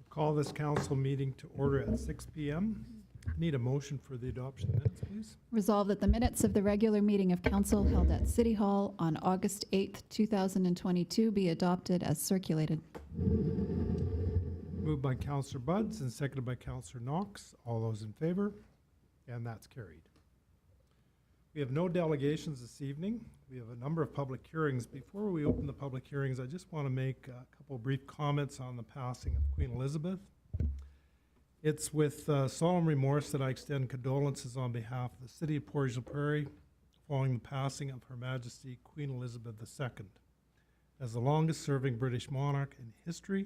Call this council meeting to order at 6 p.m. Need a motion for the adoption of minutes, please. Resolved that the minutes of the regular meeting of council held at City Hall on August 8th, 2022 be adopted as circulated. Moved by Councillor Buds and seconded by Councillor Knox. All those in favor? And that's carried. We have no delegations this evening. We have a number of public hearings. Before we open the public hearings, I just want to make a couple brief comments on the passing of Queen Elizabeth. It's with solemn remorse that I extend condolences on behalf of the city of Portage la Prairie following the passing of Her Majesty Queen Elizabeth II. As the longest serving British monarch in history,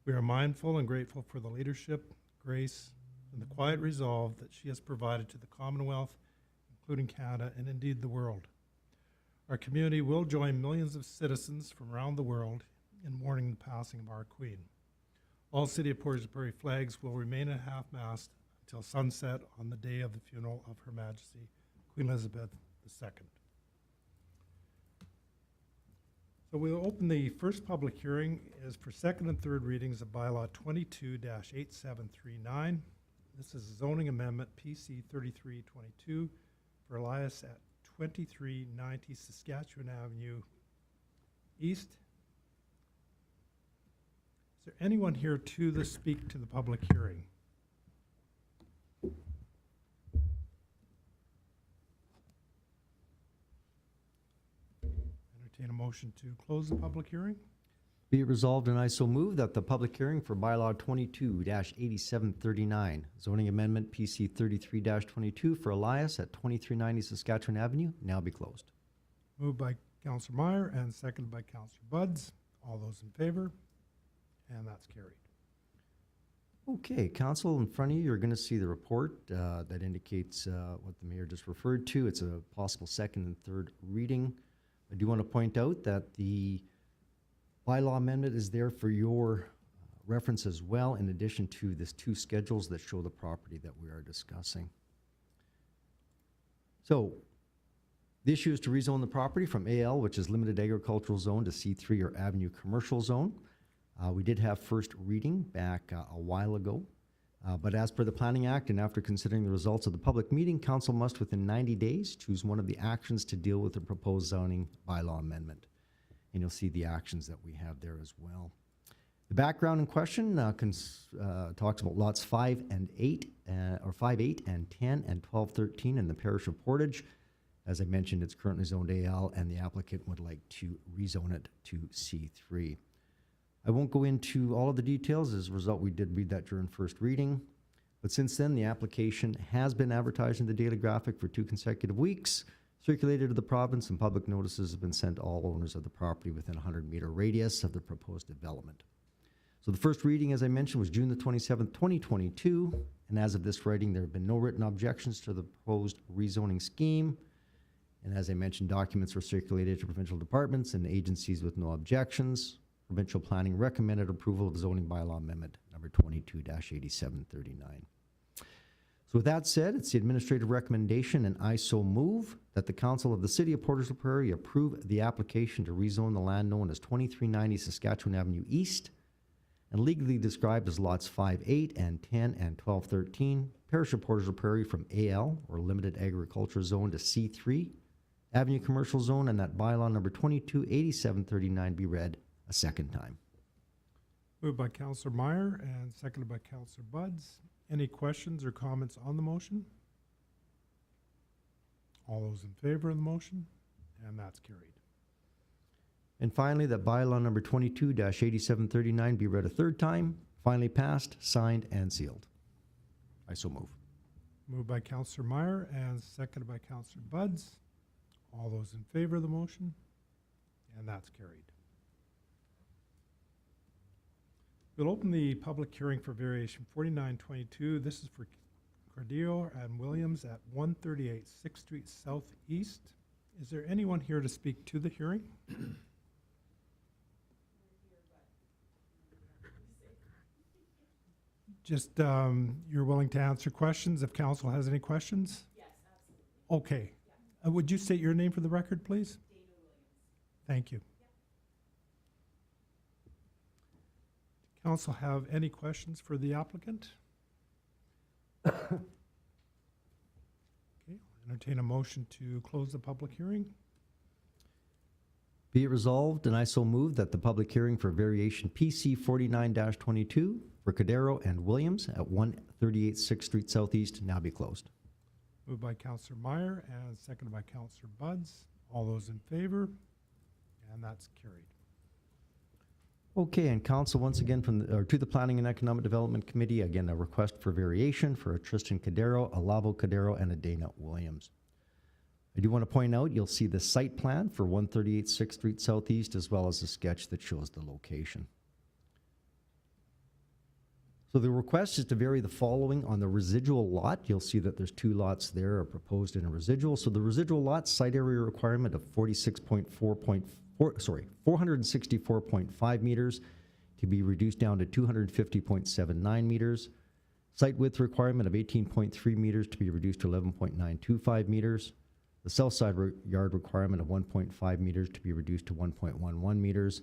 we are mindful and grateful for the leadership, grace, and the quiet resolve that she has provided to the Commonwealth, including Canada and indeed the world. Our community will join millions of citizens from around the world in mourning the passing of our Queen. All City of Portage la Prairie flags will remain at half-mast until sunset on the day of the funeral of Her Majesty Queen Elizabeth II. So we'll open the first public hearing is for second and third readings of bylaw 22-8739. This is a zoning amendment PC 3322 for Elias at 2390 Saskatchewan Avenue East. Is there anyone here to speak to the public hearing? Entertain a motion to close the public hearing. Be it resolved, and I so move, that the public hearing for bylaw 22-8739, zoning amendment PC 33-22 for Elias at 2390 Saskatchewan Avenue, now be closed. Moved by Councillor Meyer and seconded by Councillor Buds. All those in favor? And that's carried. Okay, council, in front of you, you're going to see the report that indicates what the mayor just referred to. It's a possible second and third reading. I do want to point out that the bylaw amendment is there for your reference as well, in addition to this two schedules that show the property that we are discussing. So, the issue is to rezone the property from AL, which is limited agricultural zone, to C3 or Avenue Commercial Zone. We did have first reading back a while ago, but as per the Planning Act and after considering the results of the public meeting, council must within 90 days choose one of the actions to deal with the proposed zoning bylaw amendment. And you'll see the actions that we have there as well. The background in question talks about lots 5 and 8, or 5, 8, and 10, and 12, 13 in the parish of Portage. As I mentioned, it's currently zoned AL, and the applicant would like to rezone it to C3. I won't go into all of the details. As a result, we did read that during first reading. But since then, the application has been advertised in the Daily Graphic for 2 consecutive weeks, circulated to the province, and public notices have been sent to all owners of the property within a 100-meter radius of the proposed development. So the first reading, as I mentioned, was June the 27th, 2022, and as of this writing, there have been no written objections to the proposed rezoning scheme. And as I mentioned, documents were circulated to provincial departments and agencies with no objections. Provincial Planning recommended approval of zoning bylaw amendment number 22-8739. So with that said, it's the administrative recommendation, and I so move that the Council of the City of Portage la Prairie approve the application to rezone the land known as 2390 Saskatchewan Avenue East and legally described as lots 5, 8, and 10, and 12, 13, parish of Portage la Prairie from AL, or Limited Agriculture Zone, to C3, Avenue Commercial Zone, and that bylaw number 22-8739 be read a second time. Moved by Councillor Meyer and seconded by Councillor Buds. Any questions or comments on the motion? All those in favor of the motion? And that's carried. And finally, that bylaw number 22-8739 be read a third time, finally passed, signed, and sealed. I so move. Moved by Councillor Meyer and seconded by Councillor Buds. All those in favor of the motion? And that's carried. We'll open the public hearing for variation 4922. This is for Cordillo and Williams at 138 6th Street Southeast Is there anyone here to speak to the hearing? Just, you're willing to answer questions if council has any questions? Yes, absolutely. Okay. Would you state your name for the record, please? Dana Williams. Thank you. Council have any questions for the applicant? Okay, entertain a motion to close the public hearing. Be it resolved, and I so move that the public hearing for variation PC 49-22 for Cordero and Williams at 138 6th Street Southeast now be closed. Moved by Councillor Meyer and seconded by Councillor Buds. All those in favor? And that's carried. Okay, and council, once again, to the Planning and Economic Development Committee, again, a request for variation for a Tristan Cordero, a Lavo Cordero, and a Dana Williams. I do want to point out, you'll see the site plan for 138 6th Street Southeast, as well as a sketch that shows the location. So the request is to vary the following on the residual lot. You'll see that there's 2 lots there are proposed in a residual. So the residual lot site area requirement of 464.5 meters to be reduced down to 250.79 meters. Site width requirement of 18.3 meters to be reduced to 11.925 meters. The south side yard requirement of 1.5 meters to be reduced to 1.11 meters.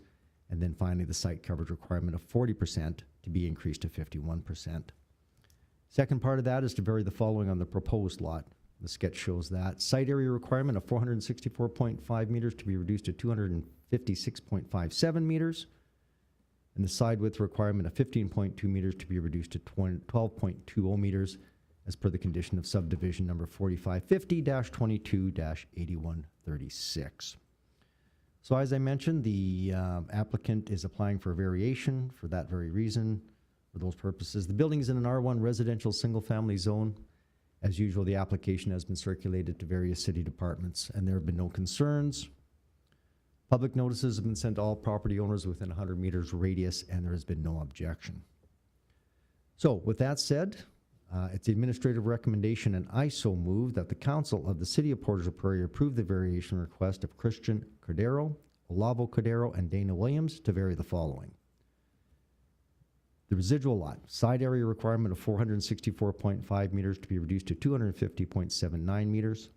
And then finally, the site coverage requirement of 40% to be increased to 51%. Second part of that is to vary the following on the proposed lot. The sketch shows that. Site area requirement of 464.5 meters to be reduced to 256.57 meters. And the side width requirement of 15.2 meters to be reduced to 12.20 meters as per the condition of subdivision number 4550-22-8136. So as I mentioned, the applicant is applying for a variation for that very reason, for those purposes. The building is in an R1 residential single-family zone. As usual, the application has been circulated to various city departments, and there have been no concerns. Public notices have been sent to all property owners within 100 meters radius, and there has been no objection. So with that said, it's the administrative recommendation, and I so move that the council of the city of Portage la Prairie approve the variation request of Christian Cordero, Olavo Cordero, and Dana Williams to vary the following. The residual lot, side area requirement of 464.5 meters to be reduced to 250.79 meters.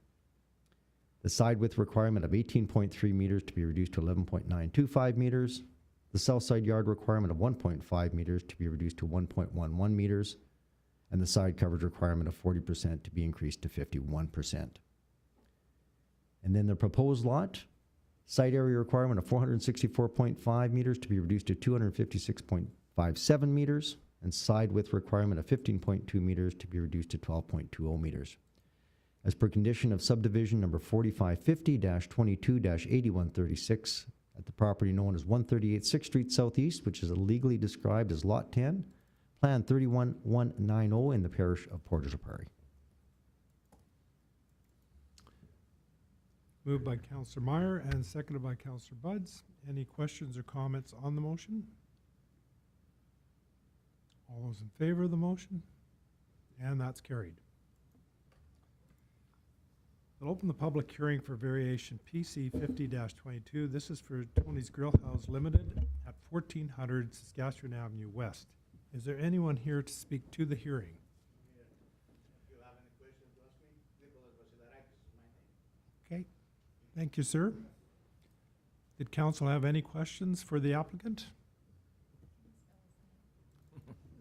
The side width requirement of 18.3 meters to be reduced to 11.925 meters. The south side yard requirement of 1.5 meters to be reduced to 1.11 meters. And the side coverage requirement of 40% to be increased to 51%. And then the proposed lot, site area requirement of 464.5 meters to be reduced to 256.57 meters, and side width requirement of 15.2 meters to be reduced to 12.20 meters. As per condition of subdivision number 4550-22-8136 at the property known as 138 6th Street Southeast, which is illegally described as Lot 10, Plan 31190 in the parish of Portage la Prairie. Moved by Councillor Meyer and seconded by Councillor Buds. Any questions or comments on the motion? All those in favor of the motion? And that's carried. We'll open the public hearing for variation PC 50-22. This is for Tony's Grill House Limited at 1400 Saskatchewan Avenue West. Is there anyone here to speak to the hearing? Okay, thank you, sir. Did council have any questions for the applicant?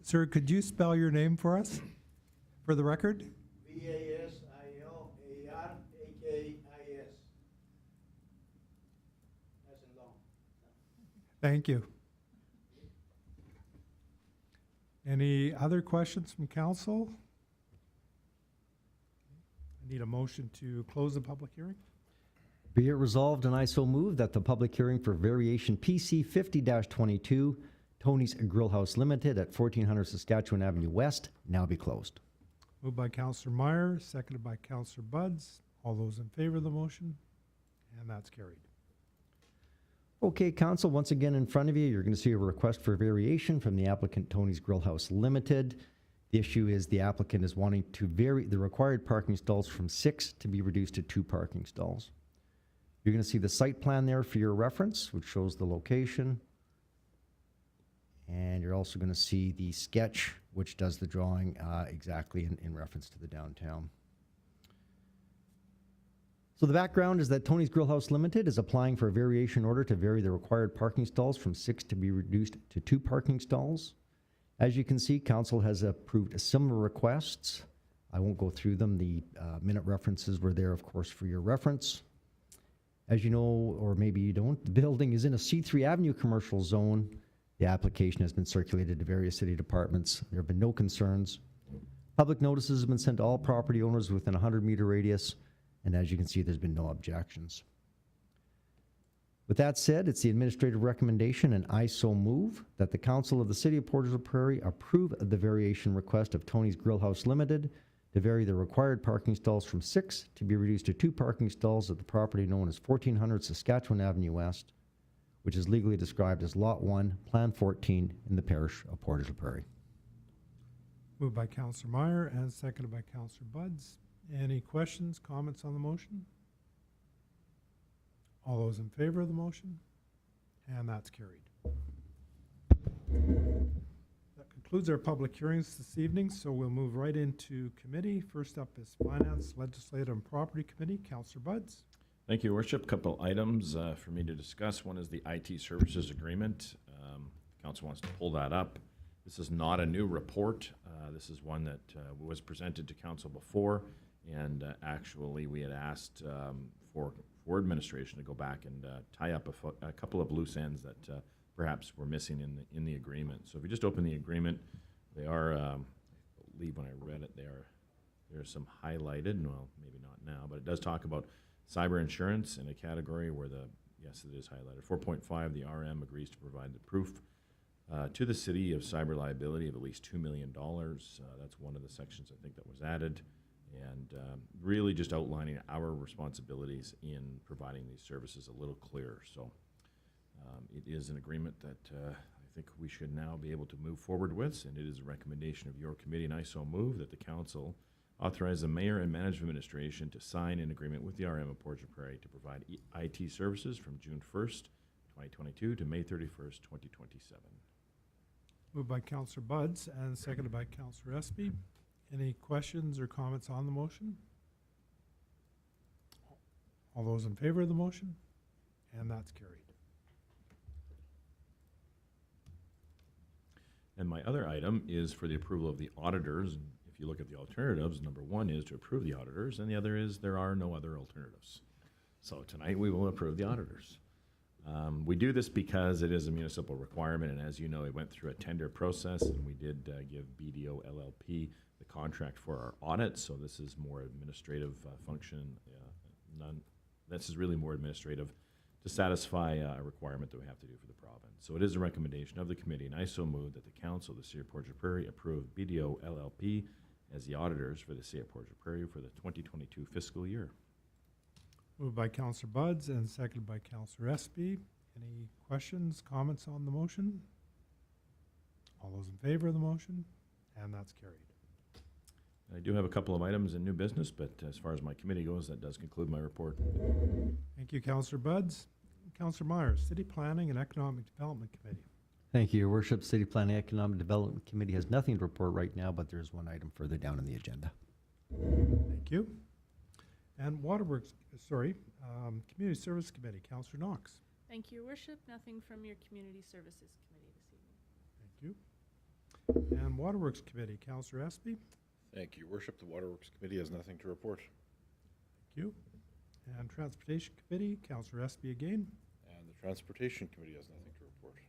Sir, could you spell your name for us, for the record? V-A-S-I-L-A-R-A-K-I-S. That's in long. Thank you. Any other questions from council? I need a motion to close the public hearing. Be it resolved, and I so move that the public hearing for variation PC 50-22, Tony's Grill House Limited at 1400 Saskatchewan Avenue West, now be closed. Moved by Councillor Meyer, seconded by Councillor Buds. All those in favor of the motion? And that's carried. Okay, council, once again in front of you, you're going to see a request for variation from the applicant Tony's Grill House Limited. The issue is the applicant is wanting to vary the required parking stalls from 6 to be reduced to 2 parking stalls. You're going to see the site plan there for your reference, which shows the location. And you're also going to see the sketch, which does the drawing exactly in reference to the downtown. So the background is that Tony's Grill House Limited is applying for a variation order to vary the required parking stalls from 6 to be reduced to 2 parking stalls. As you can see, council has approved similar requests. I won't go through them. The minute references were there, of course, for your reference. As you know, or maybe you don't, the building is in a C3 Avenue commercial zone. The application has been circulated to various city departments. There have been no concerns. Public notices have been sent to all property owners within a 100-meter radius, and as you can see, there's been no objections. With that said, it's the administrative recommendation, and I so move, that the Council of the City of Portage la Prairie approve the variation request of Tony's Grill House Limited to vary the required parking stalls from 6 to be reduced to 2 parking stalls at the property known as 1400 Saskatchewan Avenue West, which is legally described as Lot 1, Plan 14 in the parish of Portage la Prairie. Moved by Councillor Meyer and seconded by Councillor Buds. Any questions, comments on the motion? All those in favor of the motion? And that's carried. That concludes our public hearings this evening, so we'll move right into committee. First up is Finance, Legislative and Property Committee. Councillor Buds. Thank you, Worship. Couple items for me to discuss. One is the IT services agreement. Council wants to pull that up. This is not a new report. This is one that was presented to council before, and actually we had asked for administration to go back and tie up a couple of loose ends that perhaps were missing in the agreement. So if you just open the agreement, they are, I believe when I read it, there's some highlighted, well, maybe not now, but it does talk about cyber insurance in a category where yes, it is highlighted. 4.5, the RM agrees to provide the proof to the city of cyber liability of at least $2 million. That's one of the sections I think that was added. And really just outlining our responsibilities in providing these services a little clearer. So it is an agreement that I think we should now be able to move forward with, and it is a recommendation of your committee, and I so move that the council authorize the mayor and management administration to sign an agreement with the RM of Portage la Prairie to provide IT services from June 1st, 2022 to May 31st, 2027. Moved by Councillor Buds and seconded by Councillor Espy. Any questions or comments on the motion? All those in favor of the motion? And that's carried. And my other item is for the approval of the auditors. And if you look at the alternatives, number one is to approve the auditors, and the other is there are no other alternatives. So tonight we will approve the auditors. We do this because it is a municipal requirement, and as you know, it went through a tender process, and we did give BDO LLP the contract for our audit, so this is more administrative function. This is really more administrative to satisfy a requirement that we have to do for the province. So it is a recommendation of the committee, and I so move that the council of the City of Portage la Prairie approve BDO LLP as the auditors for the City of Portage la Prairie for the 2022 fiscal year. Moved by Councillor Buds and seconded by Councillor Espy. Any questions, comments on the motion? All those in favor of the motion? And that's carried. I do have a couple of items in new business, but as far as my committee goes, that does conclude my report. Thank you, Councillor Buds. Councillor Myers, City Planning and Economic Development Committee. Thank you, Your Worship. City Planning Economic Development Committee has nothing to report right now, but there's one item further down in the agenda. Thank you. And Community Service Committee, Councillor Knox. Thank you, Your Worship. Nothing from your Community Services Committee this evening. Thank you. And Waterworks Committee, Councillor Espy. Thank you, Your Worship. The Waterworks Committee has nothing to report. Thank you. And Transportation Committee, Councillor Espy again. And the Transportation Committee has nothing to report.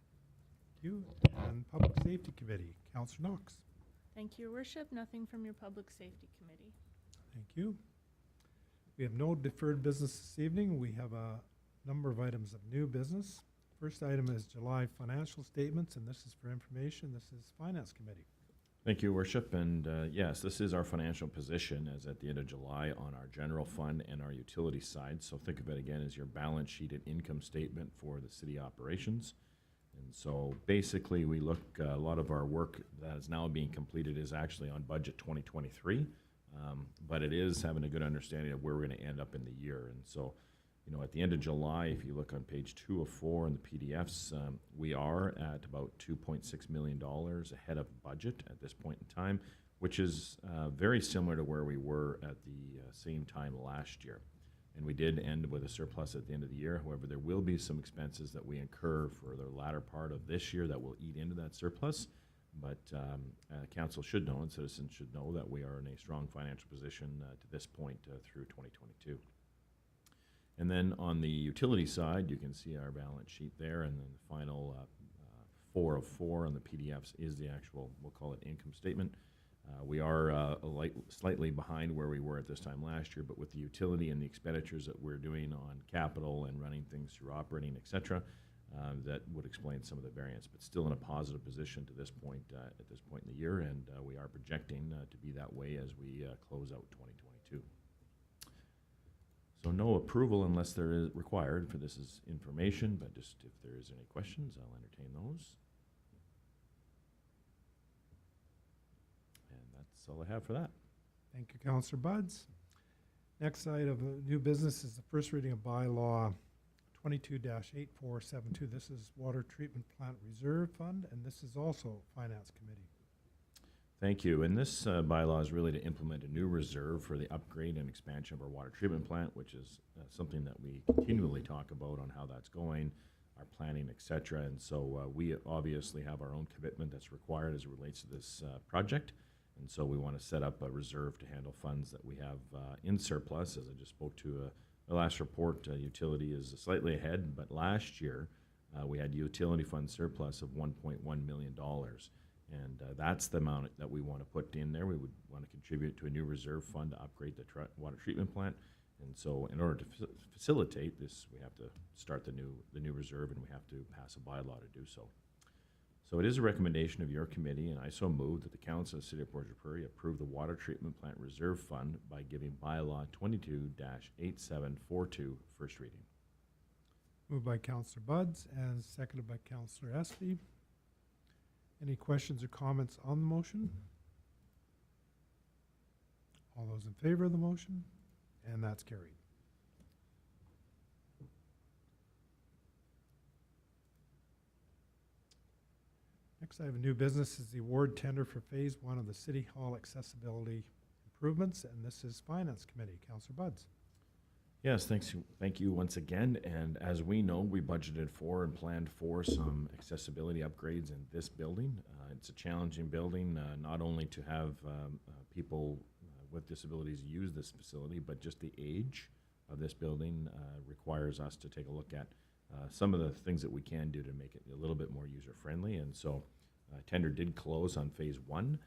Thank you. And Public Safety Committee, Councillor Knox. Thank you, Your Worship. Nothing from your Public Safety Committee. Thank you. We have no deferred business this evening. We have a number of items of new business. First item is July financial statements, and this is for information. This is Finance Committee. Thank you, Worship. And yes, this is our financial position as at the end of July on our general fund and our utility side. So think of it again as your balance sheet and income statement for the city operations. And so basically we look, a lot of our work that is now being completed is actually on budget 2023. But it is having a good understanding of where we're going to end up in the year. And so You know, at the end of July, if you look on page 2 of 4 in the PDFs, we are at about $2.6 million ahead of budget at this point in time, which is very similar to where we were at the same time last year. And we did end with a surplus at the end of the year. However, there will be some expenses that we incur for the latter part of this year that will eat into that surplus. But council should know and citizens should know that we are in a strong financial position to this point through 2022. And then on the utility side, you can see our balance sheet there, and then the final 4 of 4 on the PDFs is the actual, we'll call it income statement. We are slightly behind where we were at this time last year, but with the utility and the expenditures that we're doing on capital and running things through operating, et cetera, that would explain some of the variance, but still in a positive position to this point, at this point in the year, and we are projecting to be that way as we close out 2022. So no approval unless there is required for this is information, but just if there is any questions, I'll entertain those. And that's all I have for that. Thank you, Councillor Buds. Next item of new business is the first reading of bylaw 22-8472. This is Water Treatment Plant Reserve Fund, and this is also Finance Committee. Thank you. And this bylaw is really to implement a new reserve for the upgrade and expansion of our water treatment plant, which is something that we continually talk about on how that's going, our planning, et cetera. And so we obviously have our own commitment that's required as it relates to this project. And so we want to set up a reserve to handle funds that we have in surplus. As I just spoke to the last report, utility is slightly ahead, but last year we had utility fund surplus of $1.1 million. And that's the amount that we want to put in there. We would want to contribute to a new reserve fund to upgrade the water treatment plant. And so in order to facilitate this, we have to start the new reserve, and we have to pass a bylaw to do so. So it is a recommendation of your committee, and I so move that the Council of the City of Portage la Prairie approve the Water Treatment Plant Reserve Fund by giving bylaw 22-8742 first reading. Moved by Councillor Buds and seconded by Councillor Espy. Any questions or comments on the motion? All those in favor of the motion? And that's carried. Next item of new business is the award tender for Phase 1 of the City Hall accessibility improvements, and this is Finance Committee. Councillor Buds. Yes, thank you once again. And as we know, we budgeted for and planned for some accessibility upgrades in this building. It's a challenging building, not only to have people with disabilities use this facility, but just the age of this building requires us to take a look at some of the things that we can do to make it a little bit more user-friendly. And so tender did close on Phase 1.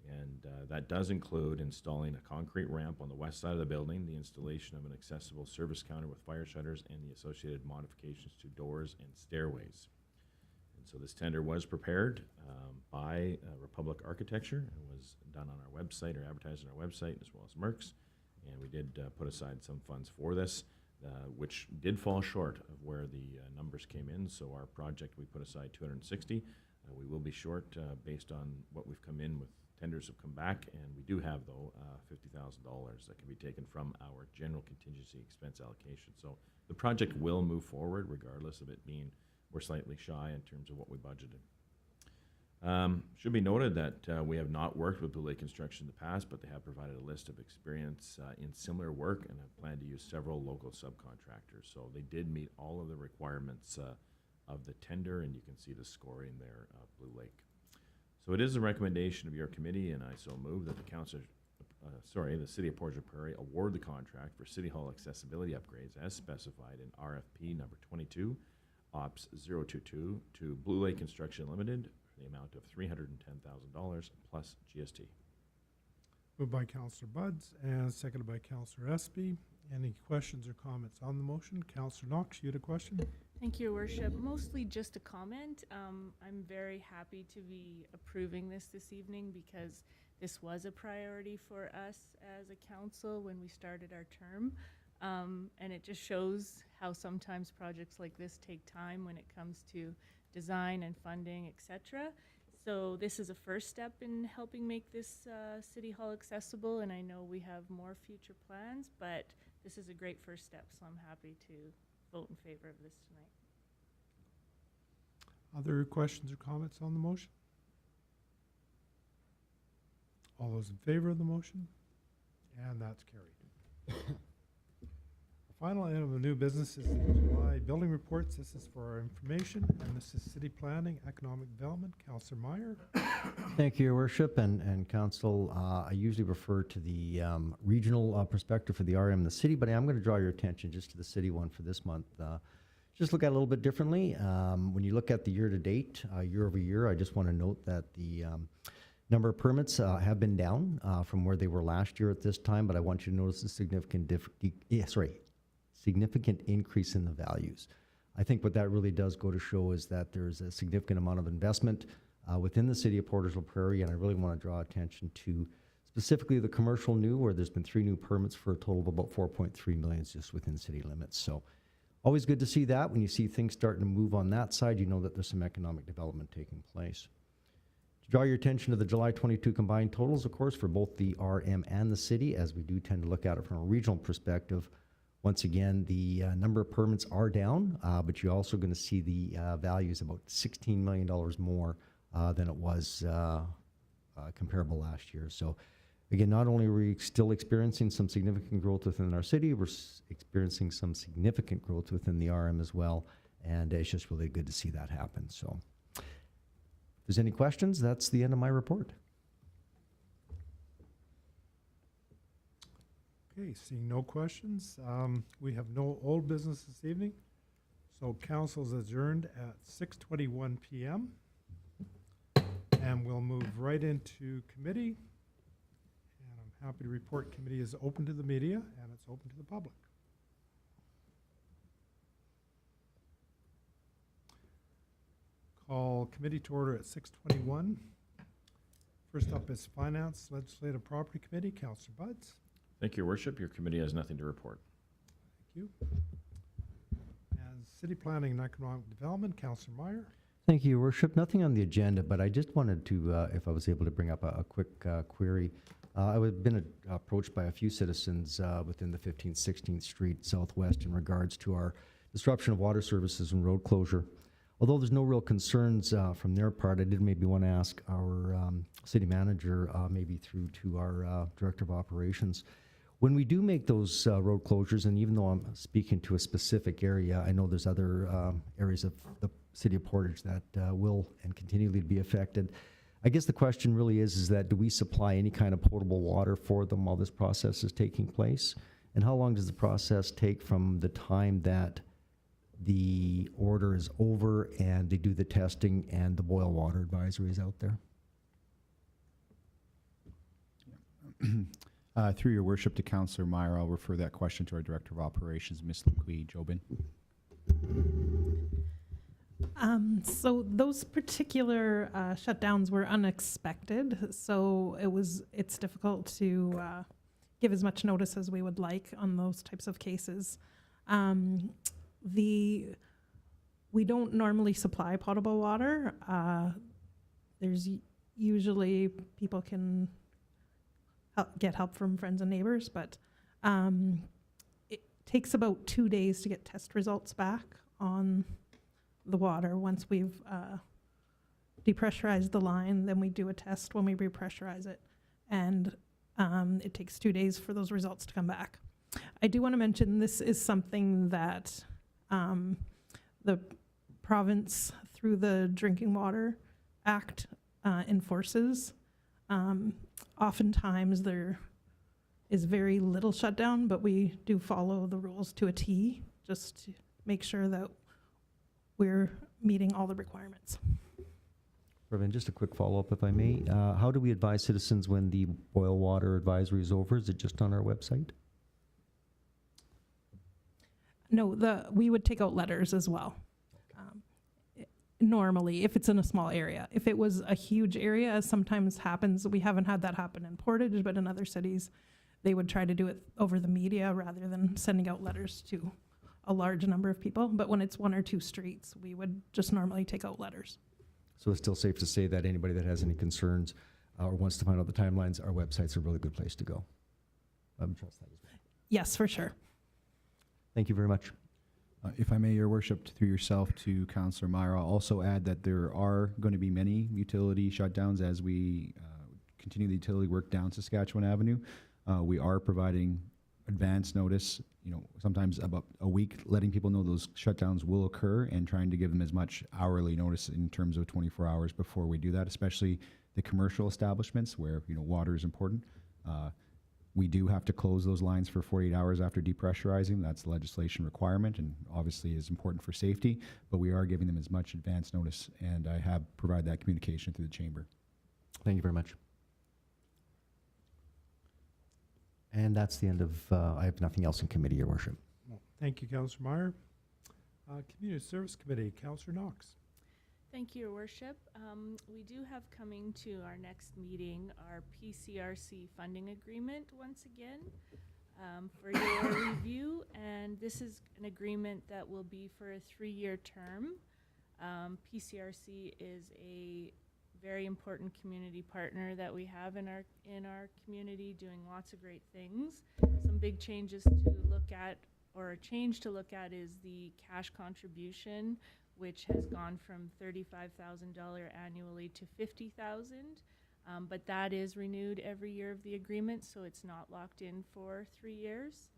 And that does include installing a concrete ramp on the west side of the building, the installation of an accessible service counter with fire shutters, and the associated modifications to doors and stairways. And so this tender was prepared by Republic Architecture and was done on our website or advertised on our website as well as Merck's. And we did put aside some funds for this, which did fall short of where the numbers came in. So our project, we put aside $260. We will be short based on what we've come in with. Tenders have come back, and we do have, though, $50,000 that can be taken from our general contingency expense allocation. So the project will move forward, regardless of it being we're slightly shy in terms of what we budgeted. Should be noted that we have not worked with Blue Lake Construction in the past, but they have provided a list of experience in similar work and have planned to use several local subcontractors. So they did meet all of the requirements of the tender, and you can see the scoring there of Blue Lake. So it is a recommendation of your committee, and I so move that the the City of Portage la Prairie award the contract for City Hall accessibility upgrades as specified in RFP number 22, Ops 022 to Blue Lake Construction Limited for the amount of $310,000 plus GST. Moved by Councillor Buds and seconded by Councillor Espy. Any questions or comments on the motion? Councillor Knox, you had a question? Thank you, Your Worship. Mostly just a comment. I'm very happy to be approving this evening because this was a priority for us as a council when we started our term. And it just shows how sometimes projects like this take time when it comes to design and funding, etc. So this is a first step in helping make this City Hall accessible, and I know we have more future plans, but this is a great first step, so I'm happy to vote in favor of this tonight. Other questions or comments on the motion? All those in favor of the motion? And that's carried. The final item of new business is the July building reports. This is for our information, and this is city planning, economic development. Councillor Meyer. Thank you, Your Worship, and Council. I usually refer to the regional perspective for the RM in the city, but I am going to draw your attention just to the city one for this month. Just look at it a little bit differently. When you look at the year-to-date, year over year, I just want to note that the number of permits have been down from where they were last year at this time, but I want you to notice a significant significant increase in the values. I think what that really does go to show is that there's a significant amount of investment within the city of Portage la Prairie, and I really want to draw attention to specifically the commercial new, where there's been 3 new permits for a total of about 4.3 million just within city limits. So always good to see that. When you see things starting to move on that side, you know that there's some economic development taking place. To draw your attention to the July 22 combined totals, of course, for both the RM and the city, as we do tend to look at it from a regional perspective. Once again, the number of permits are down, but you're also going to see the values about $16 million more than it was comparable last year. So again, not only are we still experiencing some significant growth within our city, we're experiencing some significant growth within the RM as well, and it's just really good to see that happen. So if there's any questions, that's the end of my report. Okay, seeing no questions, we have no old business this evening, so council's adjourned at 6:21 p.m. And we'll move right into committee. And I'm happy to report committee is open to the media and it's open to the public. Call committee to order at 6:21. First up is Finance Legislative Property Committee, Councillor Buds. Thank you, Your Worship. Your committee has nothing to report. Thank you. And City Planning and Economic Development, Councillor Meyer. Thank you, Your Worship. Nothing on the agenda, but I just wanted to, if I was able to bring up a quick query. I've been approached by a few citizens within the 15th, 16th Street Southwest in regards to our disruption of water services and road closure. Although there's no real concerns from their part, I did maybe want to ask our city manager, maybe through to our director of operations, when we do make those road closures, and even though I'm speaking to a specific area, I know there's other areas of the city of Portage that will and continually be affected. I guess the question really is that do we supply any kind of potable water for them while this process is taking place? And how long does the process take from the time that the order is over and they do the testing and the boil water advisory is out there? Through your worship to Councillor Meyer, I'll refer that question to our Director of Operations, Ms. Louis Jobin. So those particular shutdowns were unexpected, so it's difficult to give as much notice as we would like on those types of cases. We don't normally supply potable water. There's usually people can get help from friends and neighbors, but it takes about 2 days to get test results back on the water. Once we've depressurized the line, then we do a test when we repressurize it, and it takes 2 days for those results to come back. I do want to mention this is something that the province, through the Drinking Water Act, enforces. Oftentimes there is very little shutdown, but we do follow the rules to a T, just to make sure that we're meeting all the requirements. Reverend, just a quick follow-up, if I may. How do we advise citizens when the boil water advisory is over? Is it just on our website? No, we would take out letters as well. Normally, if it's in a small area. If it was a huge area, as sometimes happens, we haven't had that happen in Portage, but in other cities, they would try to do it over the media rather than sending out letters to a large number of people. But when it's 1 or 2 streets, we would just normally take out letters. So it's still safe to say that anybody that has any concerns or wants to find out the timelines, our website's a really good place to go. I would trust that as well. Yes, for sure. Thank you very much. If I may, Your Worship, through yourself to Councillor Myra, I'll also add that there are going to be many utility shutdowns as we continue the utility work down Saskatchewan Avenue. We are providing advance notice, sometimes about a week, letting people know those shutdowns will occur and trying to give them as much hourly notice in terms of 24 hours before we do that, especially the commercial establishments where, water is important. We do have to close those lines for 48 hours after depressurizing. That's a legislation requirement and obviously is important for safety, but we are giving them as much advance notice, and I have provided that communication through the chamber. Thank you very much. And that's the end of, I have nothing else in committee, Your Worship. Thank you, Councillor Meyer. Community Service Committee, Councillor Knox. Thank you, Your Worship. We do have coming to our next meeting our PCRC funding agreement once again for your review, and this is an agreement that will be for a 3-year term. PCRC is a very important community partner that we have in our community, doing lots of great things. Some big changes to look at, or a change to look at, is the cash contribution, which has gone from $35,000 annually to $50,000, but that is renewed every year of the agreement, so it's not locked in for 3 years.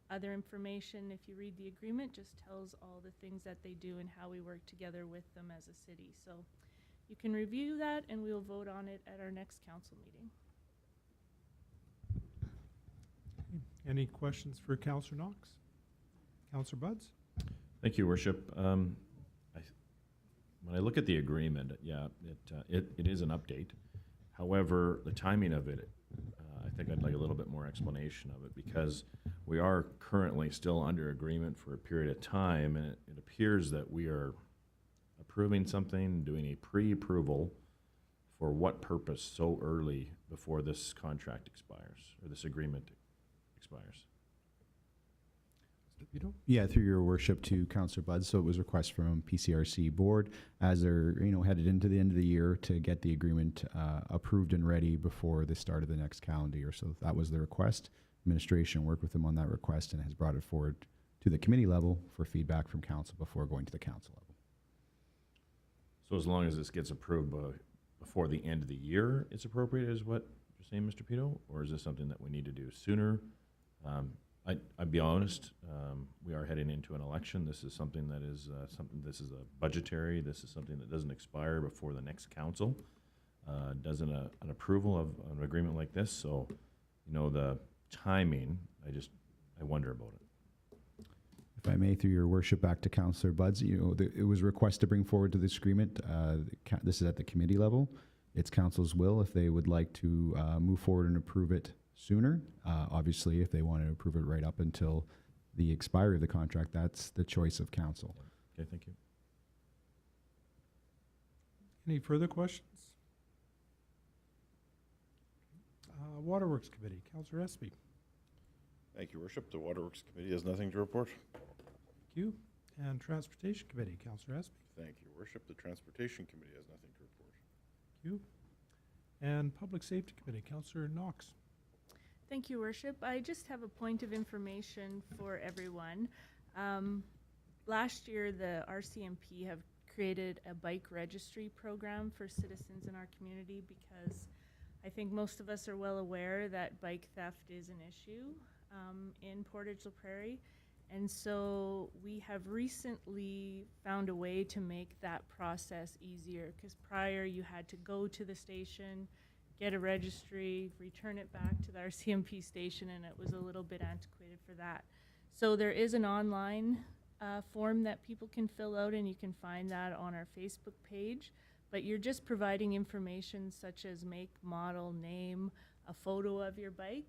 Other information, if you read the agreement, just tells all the things that they do and how we work together with them as a city. So you can review that, and we will vote on it at our next council meeting. Any questions for Councillor Knox? Councillor Buds? Thank you, Worship. When I look at the agreement, it is an update. However, the timing of it, I think I'd like a little bit more explanation of it, because we are currently still under agreement for a period of time, and it appears that we are approving something, doing a pre-approval for what purpose so early before this contract expires, or this agreement expires. Yeah, through Your Worship to Councillor Budd. So it was a request from PCRC board as they're headed into the end of the year to get the agreement approved and ready before the start of the next calendar year. So that was the request. Administration worked with them on that request and has brought it forward to the committee level for feedback from council before going to the council level. So as long as this gets approved before the end of the year, it's appropriate, is what you're saying, Mr. Pito? Or is this something that we need to do sooner? I'd be honest, we are heading into an election. This is something that is this is a budgetary, this is something that doesn't expire before the next council does an approval of an agreement like this. So, the timing, I wonder about it. If I may, through Your Worship, back to Councillor Buds, it was a request to bring forward to this agreement. This is at the committee level. It's council's will if they would like to move forward and approve it sooner. Obviously, if they want to approve it right up until the expiry of the contract, that's the choice of council. Okay, thank you. Any further questions? Waterworks Committee, Councillor Espy. Thank you, Worship. The Waterworks Committee has nothing to report. Thank you. And Transportation Committee, Councillor Espy. Thank you, Worship. The Transportation Committee has nothing to report. Thank you. And Public Safety Committee, Councillor Knox. Thank you, Worship. I just have a point of information for everyone. Last year, the RCMP have created a bike registry program for citizens in our community, because I think most of us are well aware that bike theft is an issue in Portage la Prairie. And so we have recently found a way to make that process easier, because prior you had to go to the station, get a registry, return it back to the RCMP station, and it was a little bit antiquated for that. So there is an online form that people can fill out, and you can find that on our Facebook page. But you're just providing information such as make, model, name, a photo of your bike.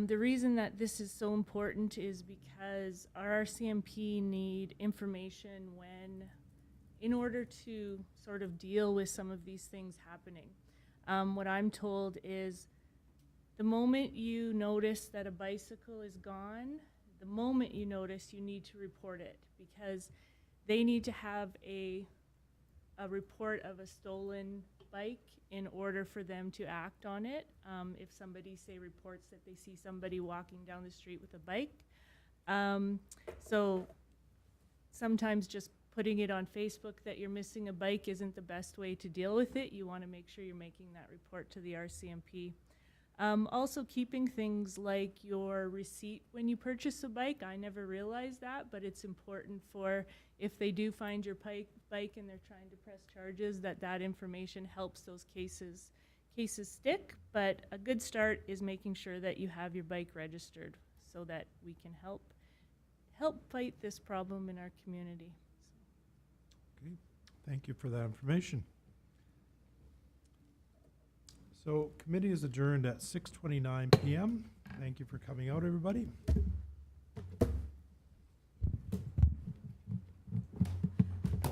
The reason that this is so important is because our RCMP need information in order to sort of deal with some of these things happening. What I'm told is the moment you notice that a bicycle is gone, the moment you notice, you need to report it, because they need to have a a report of a stolen bike in order for them to act on it. If somebody, say, reports that they see somebody walking down the street with a bike. So sometimes just putting it on Facebook that you're missing a bike isn't the best way to deal with it. You want to make sure you're making that report to the RCMP. Also keeping things like your receipt when you purchase a bike. I never realized that, but it's important for if they do find your bike and they're trying to press charges, that information helps those cases stick. But a good start is making sure that you have your bike registered so that we can help fight this problem in our community. Okay, thank you for that information. So committee is adjourned at 6:29 PM. Thank you for coming out, everybody.